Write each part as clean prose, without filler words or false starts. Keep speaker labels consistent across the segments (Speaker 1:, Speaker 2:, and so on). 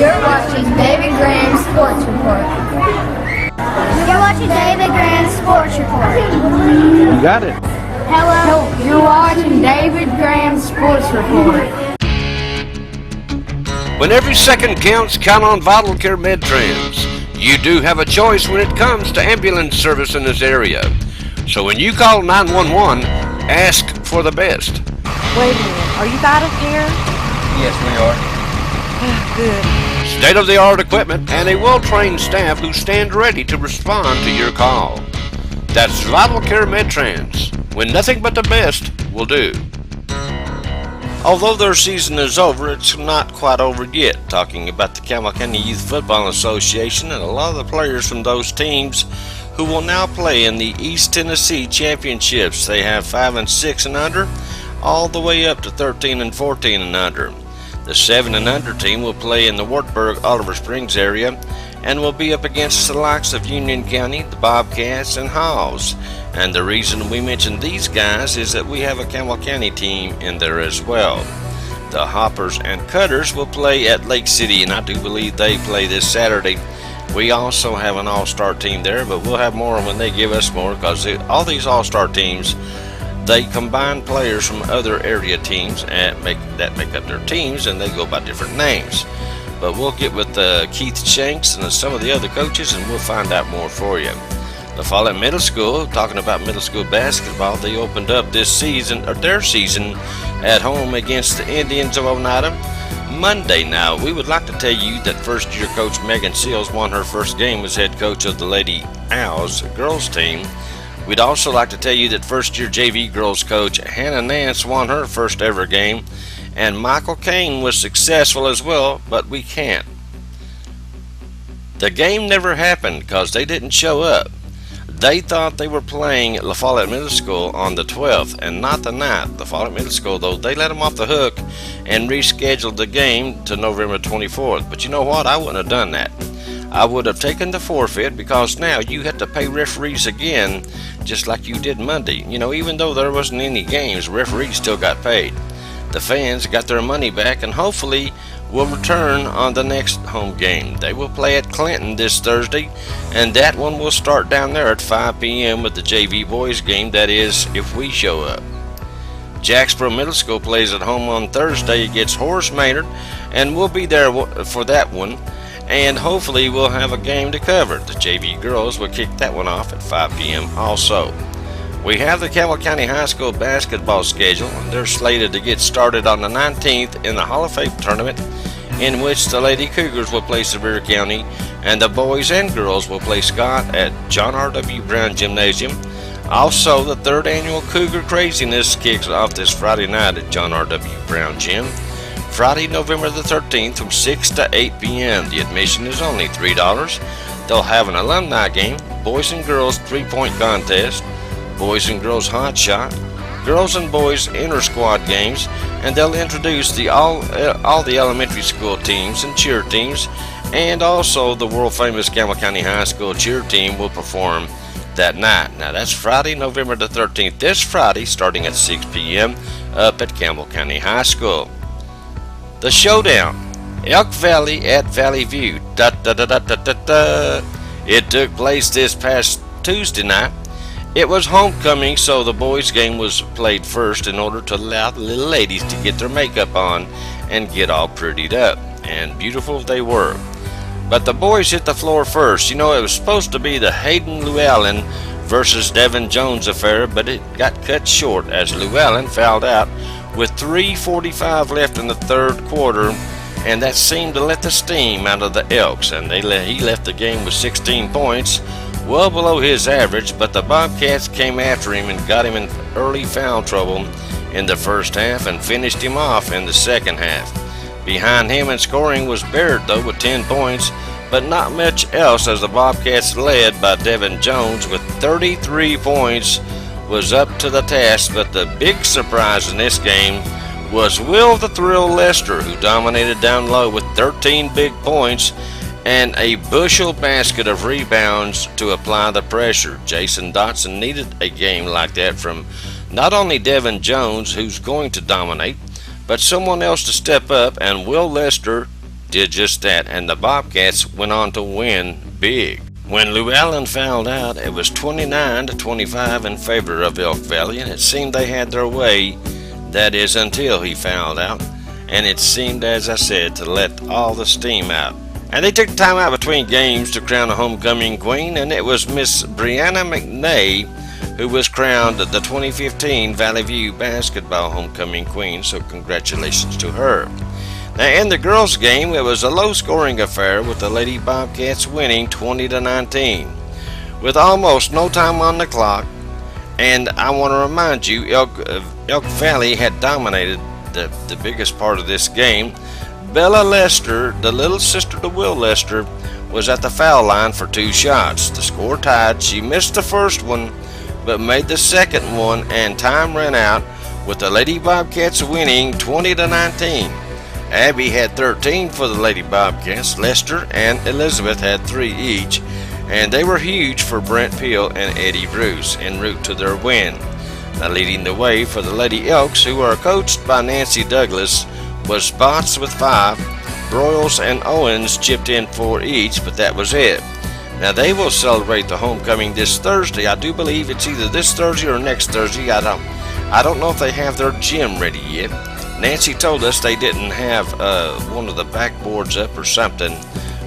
Speaker 1: You're watching David Graham's Sports Report.
Speaker 2: You're watching David Graham's Sports Report.
Speaker 3: You got it.
Speaker 1: Hello. You're watching David Graham's Sports Report.
Speaker 4: When every second counts, count on Vital Care MedTrans. You do have a choice when it comes to ambulance service in this area. So when you call 911, ask for the best.
Speaker 5: Wait a minute, are you Vital Care?
Speaker 6: Yes, we are.
Speaker 5: Good.
Speaker 4: State-of-the-art equipment and a well-trained staff who stand ready to respond to your call. That's Vital Care MedTrans, when nothing but the best will do. Although their season is over, it's not quite over yet. Talking about the Campbell County Youth Football Association and a lot of the players from those teams who will now play in the East Tennessee Championships. They have 5 and 6 and under, all the way up to 13 and 14 and under. The 7 and under team will play in the Wartburg, Oliver Springs area and will be up against the likes of Union County, the Bobcats, and Hawes. And the reason we mention these guys is that we have a Campbell County team in there as well. The Hoppers and Cutters will play at Lake City, and I do believe they play this Saturday. We also have an all-star team there, but we'll have more when they give us more, because all these all-star teams, they combine players from other area teams that make up their teams, and they go by different names. But we'll get with Keith Shanks and some of the other coaches, and we'll find out more for you. The Follett Middle School, talking about middle school basketball, they opened up this season, or their season, at home against the Indians of Oneida Monday. Now, we would like to tell you that first-year coach Megan Seals won her first game as head coach of the Lady Owls girls team. We'd also like to tell you that first-year JV girls coach Hannah Nance won her first ever game, and Michael Kane was successful as well, but we can't. The game never happened because they didn't show up. They thought they were playing La Follette Middle School on the 12th and not the 9th. La Follette Middle School, though, they let them off the hook and rescheduled the game to November 24th. But you know what? I wouldn't have done that. I would have taken the forfeit, because now you have to pay referees again, just like you did Monday. You know, even though there wasn't any games, referees still got paid. The fans got their money back and hopefully will return on the next home game. They will play at Clinton this Thursday, and that one will start down there at 5 p.m. with the JV boys game, that is, if we show up. Jacksboro Middle School plays at home on Thursday against Horace Maynard, and we'll be there for that one, and hopefully we'll have a game to cover. The JV girls will kick that one off at 5 p.m. also. We have the Campbell County High School basketball schedule, and they're slated to get started on the 19th in the Hall of Fame tournament, in which the Lady Cougars will play Sevier County, and the boys and girls will play Scott at John R.W. Brown Gymnasium. Also, the 3rd annual Cougar Craziness kicks off this Friday night at John R.W. Brown Gym, Friday, November the 13th from 6 to 8 p.m. The admission is only $3. They'll have an alumni game, boys and girls 3-point contest, boys and girls hot shot, girls and boys inter-squad games, and they'll introduce all the elementary school teams and cheer teams, and also the world-famous Campbell County High School cheer team will perform that night. Now, that's Friday, November the 13th, this Friday, starting at 6 p.m. up at Campbell County High School. The Showdown, Elk Valley at Valley View. It took place this past Tuesday night. It was homecoming, so the boys' game was played first in order to allow the little ladies to get their makeup on and get all prettied up, and beautiful they were. But the boys hit the floor first. You know, it was supposed to be the Hayden Llewellyn versus Devin Jones affair, but it got cut short as Llewellyn fouled out with 3:45 left in the third quarter, and that seemed to let the steam out of the Elks, and he left the game with 16 points, well below his average. But the Bobcats came after him and got him in early foul trouble in the first half and finished him off in the second half. Behind him in scoring was Barrett, though, with 10 points, but not much else, as the Bobcats, led by Devin Jones with 33 points, was up to the task. But the big surprise in this game was Will the Thrill Lester, who dominated down low with 13 big points and a bushel basket of rebounds to apply the pressure. Jason Dotson needed a game like that from not only Devin Jones, who's going to dominate, but someone else to step up, and Will Lester did just that, and the Bobcats went on to win big. When Llewellyn found out, it was 29-25 in favor of Elk Valley, and it seemed they had their way. That is, until he found out, and it seemed, as I said, to let all the steam out. And they took time out between games to crown a homecoming queen, and it was Miss Brianna McNay who was crowned the 2015 Valley View basketball homecoming queen, so congratulations to her. Now, in the girls' game, it was a low-scoring affair with the Lady Bobcats winning 20-19. With almost no time on the clock, and I want to remind you, Elk Valley had dominated the biggest part of this game. Bella Lester, the little sister to Will Lester, was at the foul line for 2 shots. The score tied. She missed the first one, but made the second one, and time ran out with the Lady Bobcats winning 20-19. Abby had 13 for the Lady Bobcats. Lester and Elizabeth had 3 each, and they were huge for Brent Peel and Eddie Bruce en route to their win. Now, leading the way for the Lady Elks, who are coached by Nancy Douglas, was Spots with 5. Broyles and Owens chipped in 4 each, but that was it. Now, they will celebrate the homecoming this Thursday. I do believe it's either this Thursday or next Thursday. I don't know if they have their gym ready yet. Nancy told us they didn't have one of the backboards up or something.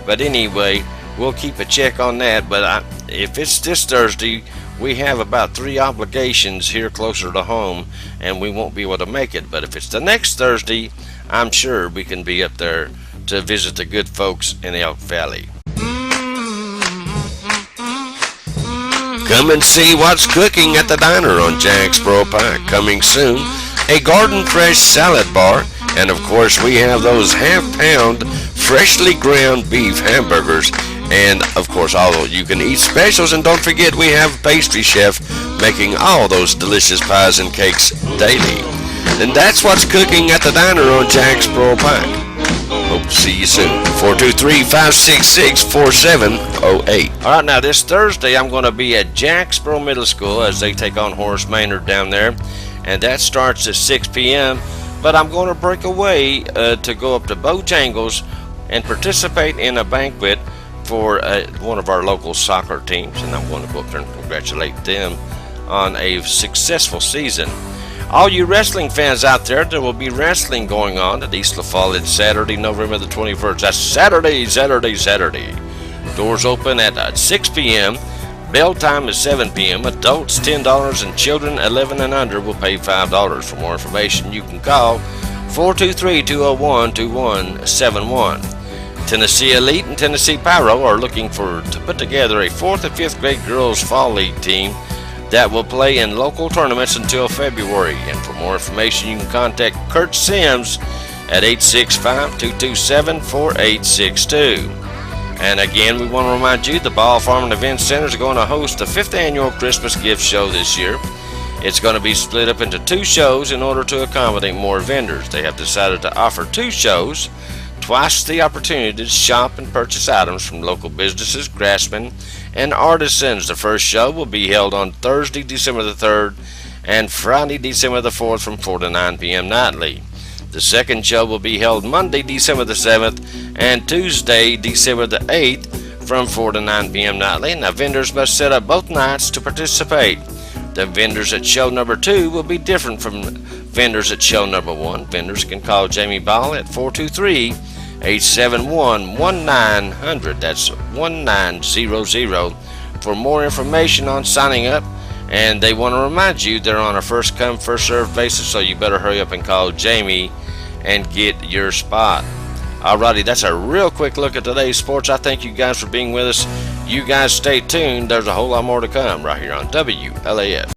Speaker 4: But anyway, we'll keep a check on that. But if it's this Thursday, we have about 3 obligations here closer to home, and we won't be able to make it. But if it's the next Thursday, I'm sure we can be up there to visit the good folks in Elk Valley. Come and see what's cooking at the diner on Jacksboro Pike. Coming soon, a garden fresh salad bar, and of course we have those half-pound freshly ground beef hamburgers, and of course all you can eat specials. And don't forget, we have a pastry chef making all those delicious pies and cakes daily. And that's what's cooking at the diner on Jacksboro Pike. Hope to see you soon. 423-566-4708. All right, now this Thursday I'm going to be at Jacksboro Middle School as they take on Horace Maynard down there, and that starts at 6 p.m. But I'm going to break away to go up to Bojangles and participate in a banquet for one of our local soccer teams, and I'm going to go up there and congratulate them on a successful season. All you wrestling fans out there, there will be wrestling going on at East La Follette Saturday, November the 21st. That's Saturday. Doors open at 6 p.m. Bell time is 7 p.m. Adults $10 and children 11 and under will pay $5. For more information, you can call 423-201-2171. Tennessee Elite and Tennessee Pyro are looking to put together a 4th and 5th grade girls fall league team that will play in local tournaments until February. And for more information, you can contact Kurt Sims at 865-227-4862. And again, we want to remind you the Ball Farm and Event Center is going to host the 5th annual Christmas gift show this year. It's going to be split up into 2 shows in order to accommodate more vendors. They have decided to offer 2 shows, twice the opportunity to shop and purchase items from local businesses, craftsmen, and artisans. The first show will be held on Thursday, December the 3rd, and Friday, December the 4th from 4 to 9 p.m. nightly. The second show will be held Monday, December the 7th, and Tuesday, December the 8th from 4 to 9 p.m. nightly. Now, vendors must set up both nights to participate. The vendors at show number 2 will be different from vendors at show number 1. Vendors can call Jamie Ball at 423-871-1900. That's 1900 for more information on signing up. And they want to remind you they're on a first come, first served basis, so you better hurry up and call Jamie and get your spot. Alrighty, that's a real quick look at today's sports. I thank you guys for being with us. You guys stay tuned. There's a whole lot more to come right here on WLAF.